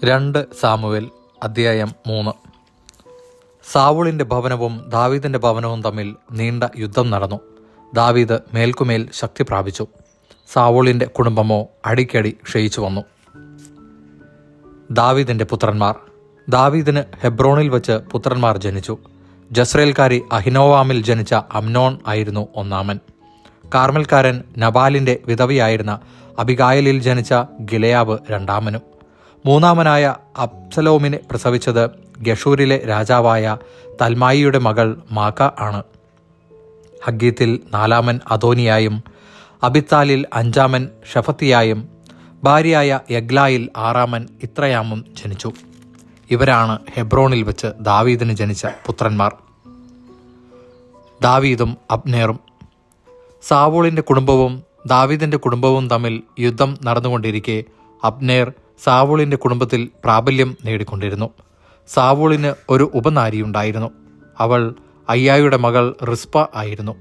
2 Samuel അധ്യായം 3. സാവൂളിൻ്റെ ഭവനവും ദാവീദിൻ്റെ ഭവനവും തമ്മിൽ നീണ്ട യുദ്ധം നടന്നു. ദാവീദ് മേൽക്കുമേൽ ശക്തി പ്രാപിച്ചു. സാവൂളിൻ്റെ കുടുംബമോ അടിക്കടി ക്ഷയിച്ചു വന്നു. ദാവീദിൻ്റെ പുത്രന്മാർ. ദാവീദിന് ഹെബ്രോണിൽ വച്ച് പുത്രന്മാർ ജനിച്ചു. ജസ്രേൽക്കാരി അഹിനോവാമിൽ ജനിച്ച അമ്നോൻ ആയിരുന്നു ഒന്നാമൻ. കാർമൽക്കാരൻ നബാലിൻ്റെ വിധവയായിരുന്ന അബിഗായലിൽ ജനിച്ച ഗിലെയാബ് രണ്ടാമനും. മൂന്നാമനായ അബ്സലോമിനെ പ്രസവിച്ചത് ഗഷൂരിലെ രാജാവായ തൽമായിയുടെ മകൾ മാക്ക ആണ്. ഹഗ്ഗീത്തിൽ നാലാമൻ അദോനിയായും അബിത്താലിൽ അഞ്ചാമൻ ഷഫത്തിയായും ഭാര്യയായ യഗ്ലായിൽ ആറാമൻ ഇത്രയാമും ജനിച്ചു. ഇവരാണ് ഹെബ്രോണിൽ വെച്ച് ദാവീദിന് ജനിച്ച പുത്രന്മാർ. ദാവീദും അബ്നേറും. സാവൂളിൻ്റെ കുടുംബവും ദാവീദിൻ്റെ കുടുംബവും തമ്മിൽ യുദ്ധം നടന്നുകൊണ്ടിരിക്കെ അബ്നേർ സാവൂളിൻ്റെ കുടുംബത്തിൽ പ്രാബല്യം നേടിക്കൊണ്ടിരുന്നു. സാവൂളിന് ഒരു ഉപനാരിയുണ്ടായിരുന്നു. അവൾ അയ്യായുടെ മകൾ റിസ്പ ആയിരുന്നു.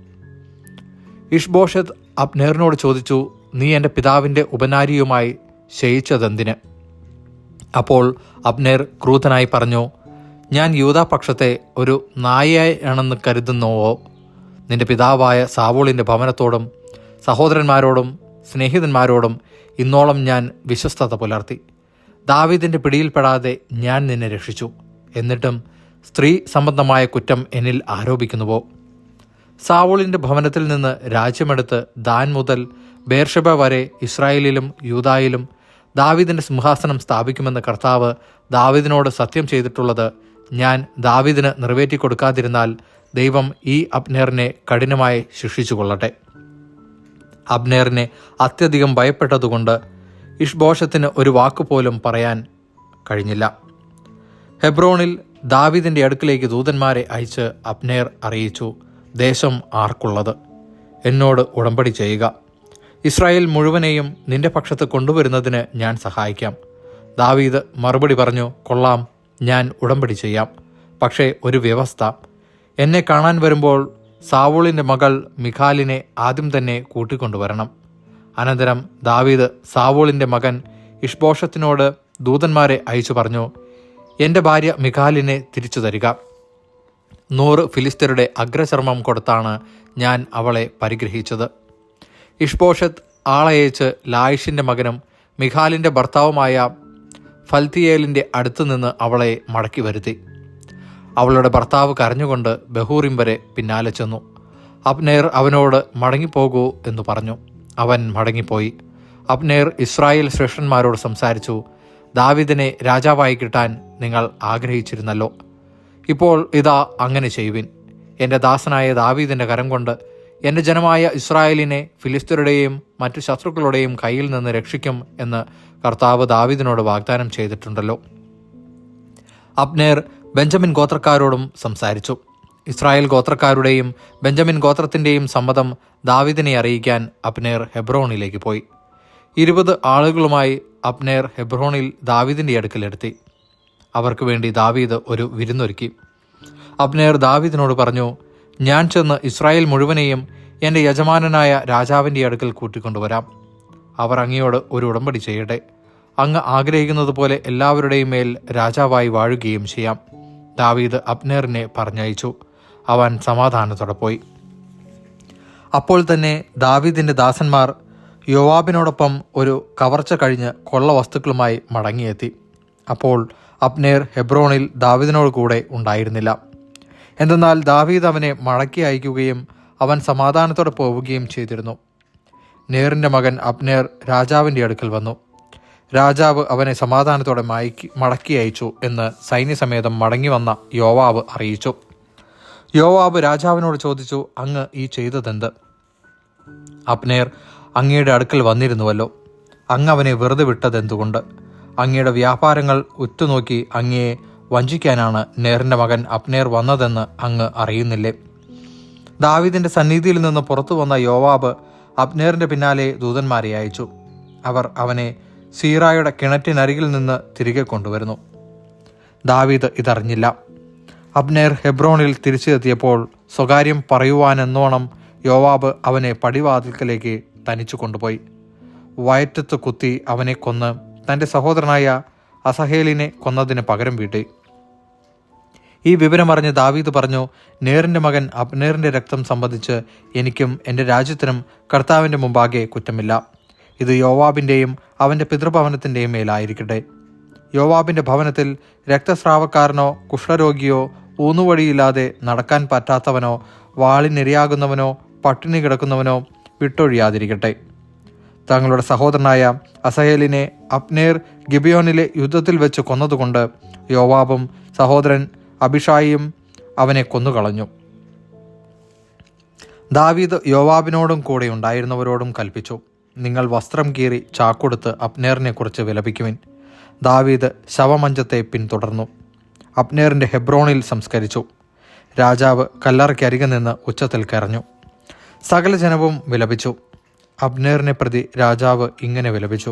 ഇഷ്ബോഷത്ത് അബ്നേറിനോട് ചോദിച്ചു, നീ എൻ്റെ പിതാവിൻ്റെ ഉപനാരിയുമായി ശയിച്ചതെന്തിന്? അപ്പോൾ അബ്നേർ ക്രൂധനായി പറഞ്ഞു, ഞാൻ യൂദാപക്ഷത്തെ ഒരു നായയാണെന്ന് കരുതുന്നുവോ? നിന്റെ പിതാവായ സാവൂളിൻ്റെ ഭവനത്തോടും സഹോദരന്മാരോടും സ്നേഹിതന്മാരോടും ഇന്നോളം ഞാൻ വിശ്വസ്തത പുലർത്തി. ദാവീദിൻ്റെ പിടിയിൽപ്പെടാതെ ഞാൻ നിന്നെ രക്ഷിച്ചു. എന്നിട്ടും സ്ത്രീ സംബന്ധമായ കുറ്റം എന്നിൽ ആരോപിക്കുന്നുവോ? സാവൂളിൻ്റെ ഭവനത്തിൽ നിന്ന് രാജ്യമെടുത്ത് ദാൻ മുതൽ ബേർഷബ വരെ ഇസ്രായേലിലും യൂദായിലും ദാവീദിൻ്റെ സിംഹാസനം സ്ഥാപിക്കുമെന്ന് കർത്താവ് ദാവീദിനോട് സത്യം ചെയ്തിട്ടുള്ളത് ഞാൻ ദാവീദിന് നിറവേറ്റിക്കൊടുക്കാതിരുന്നാൽ ദൈവം ഈ അബ്നേറിനെ കഠിനമായി ശിക്ഷിച്ചുകൊള്ളട്ടെ. അബ്നേറിനെ അത്യധികം ഭയപ്പെട്ടതുകൊണ്ട് ഇഷ്ബോഷത്തിന് ഒരു വാക്കുപോലും പറയാൻ കഴിഞ്ഞില്ല. ഹെബ്രോണിൽ ദാവീദിൻ്റെ അടുക്കിലേക്ക് ദൂതന്മാരെ അയച്ച് അബ്നേർ അറിയിച്ചു, ദേശം ആർക്കുള്ളത്? എന്നോട് ഉടമ്പടി ചെയ്യുക. ഇസ്രായേൽ മുഴുവനെയും നിന്റെ പക്ഷത്ത് കൊണ്ടുവരുന്നതിന് ഞാൻ സഹായിക്കാം. ദാവീദ് മറുപടി പറഞ്ഞു, കൊള്ളാം, ഞാൻ ഉടമ്പടി ചെയ്യാം. പക്ഷേ ഒരു വ്യവസ്ഥ. എന്നെ കാണാൻ വരുമ്പോൾ സാവൂളിൻ്റെ മകൾ മിഖാലിനെ ആദ്യം തന്നെ കൂട്ടിക്കൊണ്ടുവരണം. അനന്തരം ദാവീദ് സാവൂളിൻ്റെ മകൻ ഇഷ്ബോഷത്തിനോട് ദൂതന്മാരെ അയച്ചു പറഞ്ഞു, എൻ്റെ ഭാര്യ മിഖാലിനെ തിരിച്ചു തരിക. 100 ഫിലിസ്ത്യരുടെ അഗ്രചർമ്മം കൊടുത്താണ് ഞാൻ അവളെ പരിഗ്രഹിച്ചത്. ഇഷ്ബോഷത്ത് ആളയച്ച് ലായിഷിൻ്റെ മകനും മിഖാലിൻ്റെ ഭർത്താവുമായ ഫൽത്തിയേലിൻ്റെ അടുത്തുനിന്ന് അവളെ മടക്കി വരുത്തി. അവളുടെ ഭർത്താവ് കരഞ്ഞുകൊണ്ട് ബഹൂറിം വരെ പിന്നാലെ ചെന്നു. അബ്നേർ അവനോട് മടങ്ങിപ്പോകൂ എന്ന് പറഞ്ഞു. അവൻ മടങ്ങിപ്പോയി. അബ്നേർ ഇസ്രായേൽ ശ്രേഷ്ഠന്മാരോട് സംസാരിച്ചു, ദാവീദിനെ രാജാവായി കിട്ടാൻ നിങ്ങൾ ആഗ്രഹിച്ചിരുന്നല്ലോ. ഇപ്പോൾ ഇതാ അങ്ങനെ ചെയ്യുവിൻ. എൻ്റെ ദാസനായ ദാവീദിൻ്റെ കരം കൊണ്ട് എൻ്റെ ജനമായ ഇസ്രായേലിനെ ഫിലിസ്ത്യരുടെയും മറ്റു ശത്രുക്കളുടെയും കയ്യിൽ നിന്ന് രക്ഷിക്കും എന്ന് കർത്താവ് ദാവീദിനോട് വാഗ്ദാനം ചെയ്തിട്ടുണ്ടല്ലോ. അബ്നേർ ബെഞ്ചമിൻ ഗോത്രക്കാരോടും സംസാരിച്ചു. ഇസ്രായേൽ ഗോത്രക്കാരുടെയും ബെഞ്ചമിൻ ഗോത്രത്തിൻ്റെയും സമ്മതം ദാവീദിനെ അറിയിക്കാൻ അബ്നേർ ഹെബ്രോണിലേക്ക് പോയി. 20 ആളുകളുമായി അബ്നേർ ഹെബ്രോണിൽ ദാവീദിൻ്റെ അടുക്കലെത്തി. അവർക്ക് വേണ്ടി ദാവീദ് ഒരു വിരുന്നൊരുക്കി. അബ്നേർ ദാവീദിനോട് പറഞ്ഞു, ഞാൻ ചെന്ന് ഇസ്രായേൽ മുഴുവനെയും എൻ്റെ യജമാനനായ രാജാവിൻ്റെ അടുക്കൽ കൂട്ടിക്കൊണ്ടുവരാം. അവർ അങ്ങയോട് ഒരു ഉടമ്പടി ചെയ്യട്ടെ. അങ്ങ് ആഗ്രഹിക്കുന്നത് പോലെ എല്ലാവരുടെയും മേൽ രാജാവായി വാഴുകയും ചെയ്യാം. ദാവീദ് അബ്നേറിനെ പറഞ്ഞയച്ചു. അവൻ സമാധാനത്തോടെ പോയി. അപ്പോൾ തന്നെ ദാവീദിൻ്റെ ദാസന്മാർ യോവാബിനോടൊപ്പം ഒരു കവർച്ച കഴിഞ്ഞ് കൊള്ള വസ്തുക്കളുമായി മടങ്ങിയെത്തി. അപ്പോൾ അബ്നേർ ഹെബ്രോണിൽ ദാവീദിനോട് കൂടെ ഉണ്ടായിരുന്നില്ല. എന്തെന്നാൽ ദാവീദ് അവനെ മടക്കി അയക്കുകയും അവൻ സമാധാനത്തോടെ പോവുകയും ചെയ്തിരുന്നു. നേറിൻ്റെ മകൻ അബ്നേർ രാജാവിൻ്റെ അടുക്കൽ വന്നു. രാജാവ് അവനെ സമാധാനത്തോടെ മടക്കി അയച്ചു എന്ന് സൈന്യസമേതം മടങ്ങി വന്ന യോവാബ് അറിയിച്ചു. യോവാബ് രാജാവിനോട് ചോദിച്ചു, അങ്ങ് ഈ ചെയ്തതെന്ത്? അബ്നേർ അങ്ങയുടെ അടുക്കൽ വന്നിരുന്നുവല്ലോ. അങ്ങ് അവനെ വെറുതെ വിട്ടതെന്തുകൊണ്ട്? അങ്ങയുടെ വ്യാപാരങ്ങൾ ഉറ്റുനോക്കി അങ്ങയെ വഞ്ചിക്കാനാണ് നേറിൻ്റെ മകൻ അബ്നേർ വന്നതെന്ന് അങ്ങ് അറിയുന്നില്ലേ? ദാവീദിൻ്റെ സന്നിധിയിൽ നിന്ന് പുറത്തു വന്ന യോവാബ് അബ്നേറിൻ്റെ പിന്നാലെ ദൂതന്മാരെ അയച്ചു. അവർ അവനെ സീറായുടെ കിണറ്റിനരികിൽ നിന്ന് തിരികെ കൊണ്ടുവരുന്നു. ദാവീദ് ഇതറിഞ്ഞില്ല. അബ്നേർ ഹെബ്രോണിൽ തിരിച്ചെത്തിയപ്പോൾ സ്വകാര്യം പറയുവാനെന്നോണം യോവാബ് അവനെ പടിവാതിൽക്കലേക്ക് തനിച്ചു കൊണ്ടുപോയി. വയറ്റത്ത് കുത്തി അവനെ കൊന്ന് തൻ്റെ സഹോദരനായ അസഹേലിനെ കൊന്നതിന് പകരം വീട്ടി. ഈ വിവരമറിഞ്ഞ് ദാവീദ് പറഞ്ഞു, നേറിൻ്റെ മകൻ അബ്നേറിൻ്റെ രക്തം സംബന്ധിച്ച് എനിക്കും എൻ്റെ രാജ്യത്തിനും കർത്താവിൻ്റെ മുമ്പാകെ കുറ്റമില്ല. ഇത് യോവാബിൻ്റെയും അവൻ്റെ പിതൃഭവനത്തിൻ്റെയും മേലായിരിക്കട്ടെ. യോവാബിൻ്റെ ഭവനത്തിൽ രക്തസ്രാവക്കാരനോ കുഷ്ഠരോഗിയോ ഊന്നുവഴിയില്ലാതെ നടക്കാൻ പറ്റാത്തവനോ വാളിനിരയാകുന്നവനോ പട്ടിണി കിടക്കുന്നവനോ വിട്ടൊഴിയാതിരിക്കട്ടെ. തങ്ങളുടെ സഹോദരനായ അസഹേലിനെ അബ്നേർ ഗിബിയോനിലെ യുദ്ധത്തിൽ വെച്ച് കൊന്നതുകൊണ്ട് യോവാബും സഹോദരൻ അബിഷായിയും അവനെ കൊന്നുകളഞ്ഞു. ദാവീദ് യോവാബിനോടും കൂടെ ഉണ്ടായിരുന്നവരോടും കൽപ്പിച്ചു, നിങ്ങൾ വസ്ത്രം കീറി ചാക്കൊടുത്ത് അബ്നേറിനെ കുറിച്ച് വിലപിക്കുവിൻ. ദാവീദ് ശവമഞ്ചത്തെ പിന്തുടർന്നു. അബ്നേറിൻ്റെ ഹെബ്രോണിൽ സംസ്കരിച്ചു. രാജാവ് കല്ലറയ്ക്കരികെ നിന്ന് ഉച്ചത്തിൽ കരഞ്ഞു. സകല ജനവും വിലപിച്ചു. അബ്നേറിനെ പ്രതി രാജാവ് ഇങ്ങനെ വിലപിച്ചു,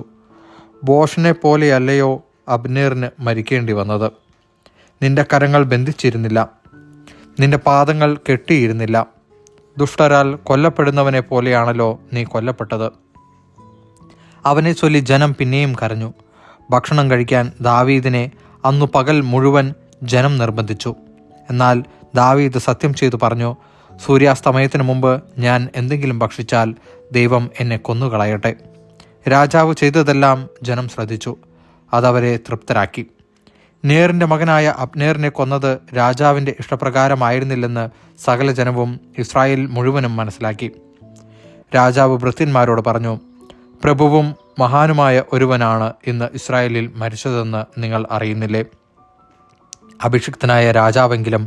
ബോഷനെ പോലെയല്ലയോ അബ്നേറിന് മരിക്കേണ്ടി വന്നത്. നിന്റെ കരങ്ങൾ ബന്ധിച്ചിരുന്നില്ല, നിന്റെ പാദങ്ങൾ കെട്ടിയിരുന്നില്ല. ദുഷ്ടരാൽ കൊല്ലപ്പെടുന്നവനെ പോലെയാണല്ലോ നീ കൊല്ലപ്പെട്ടത്. അവനെ ചൊല്ലി ജനം പിന്നെയും കരഞ്ഞു. ഭക്ഷണം കഴിക്കാൻ ദാവീദിനെ അന്നു പകൽ മുഴുവൻ ജനം നിർബന്ധിച്ചു. എന്നാൽ ദാവീദ് സത്യം ചെയ്തു പറഞ്ഞു, സൂര്യാസ്തമയത്തിന് മുമ്പ് ഞാൻ എന്തെങ്കിലും ഭക്ഷിച്ചാൽ ദൈവം എന്നെ കൊന്നുകളയട്ടെ. രാജാവ് ചെയ്തതെല്ലാം ജനം ശ്രദ്ധിച്ചു. അതവരെ തൃപ്തരാക്കി. നേറിൻ്റെ മകനായ അബ്നേറിനെ കൊന്നത് രാജാവിൻ്റെ ഇഷ്ടപ്രകാരമായിരുന്നില്ലെന്ന് സകല ജനവും ഇസ്രായേൽ മുഴുവനും മനസ്സിലാക്കി. രാജാവ് ഭൃത്യന്മാരോട് പറഞ്ഞു, പ്രഭുവും മഹാനുമായ ഒരുവനാണ് ഇന്ന് ഇസ്രായേലിൽ മരിച്ചതെന്ന് നിങ്ങൾ അറിയുന്നില്ലേ? അഭിഷിക്തനായ രാജാവെങ്കിലും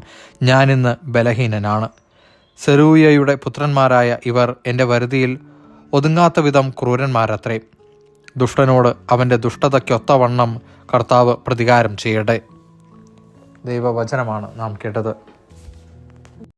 ഞാനിന്ന് ബലഹീനനാണ്. സെറൂയയുടെ പുത്രന്മാരായ ഇവർ എൻ്റെ വരുതിയിൽ ഒതുങ്ങാത്ത വിധം ക്രൂരന്മാരത്രേ. ദുഷ്ടനോട് അവൻ്റെ ദുഷ്ടതയ്ക്കൊത്തവണ്ണം കർത്താവ് പ്രതികാരം ചെയ്യട്ടെ. ദൈവവചനമാണ് നാം കേട്ടത്.